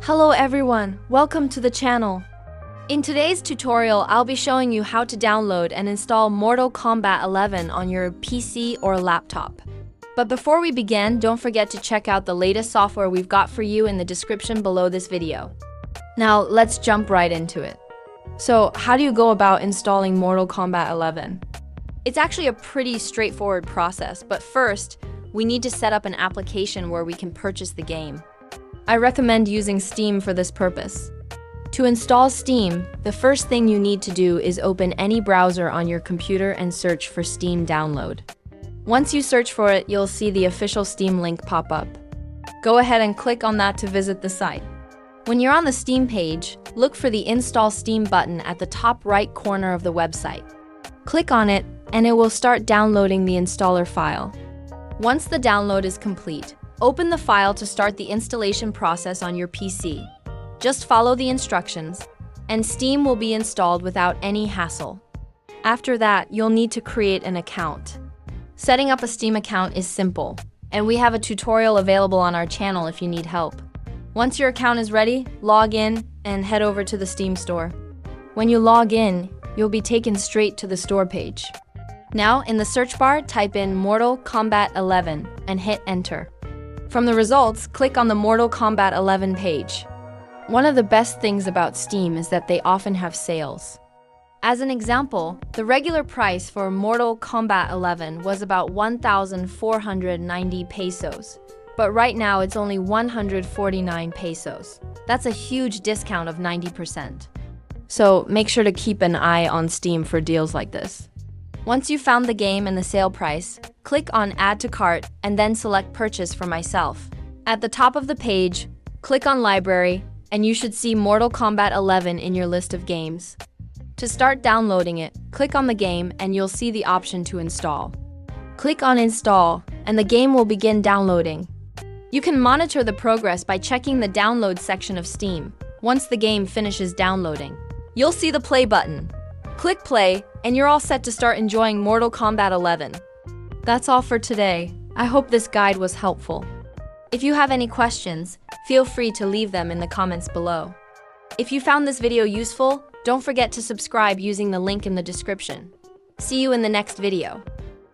Hello everyone, welcome to the channel. In today's tutorial, I'll be showing you how to download and install Mortal Kombat 11 on your PC or laptop. But before we begin, don't forget to check out the latest software we've got for you in the description below this video. Now, let's jump right into it. So, how do you go about installing Mortal Kombat 11? It's actually a pretty straightforward process, but first, we need to set up an application where we can purchase the game. I recommend using Steam for this purpose. To install Steam, the first thing you need to do is open any browser on your computer and search for Steam Download. Once you search for it, you'll see the official Steam link pop up. Go ahead and click on that to visit the site. When you're on the Steam page, look for the Install Steam button at the top right corner of the website. Click on it, and it will start downloading the installer file. Once the download is complete, open the file to start the installation process on your PC. Just follow the instructions, and Steam will be installed without any hassle. After that, you'll need to create an account. Setting up a Steam account is simple, and we have a tutorial available on our channel if you need help. Once your account is ready, log in and head over to the Steam store. When you log in, you'll be taken straight to the store page. Now, in the search bar, type in Mortal Kombat 11 and hit enter. From the results, click on the Mortal Kombat 11 page. One of the best things about Steam is that they often have sales. As an example, the regular price for Mortal Kombat 11 was about 1,490 pesos, but right now it's only 149 pesos. That's a huge discount of 90%. So make sure to keep an eye on Steam for deals like this. Once you've found the game and the sale price, click on Add to Cart and then select Purchase for myself. At the top of the page, click on Library, and you should see Mortal Kombat 11 in your list of games. To start downloading it, click on the game and you'll see the option to install. Click on Install, and the game will begin downloading. You can monitor the progress by checking the Download section of Steam. Once the game finishes downloading, you'll see the Play button. Click Play, and you're all set to start enjoying Mortal Kombat 11. That's all for today. I hope this guide was helpful. If you have any questions, feel free to leave them in the comments below. If you found this video useful, don't forget to subscribe using the link in the description. See you in the next video.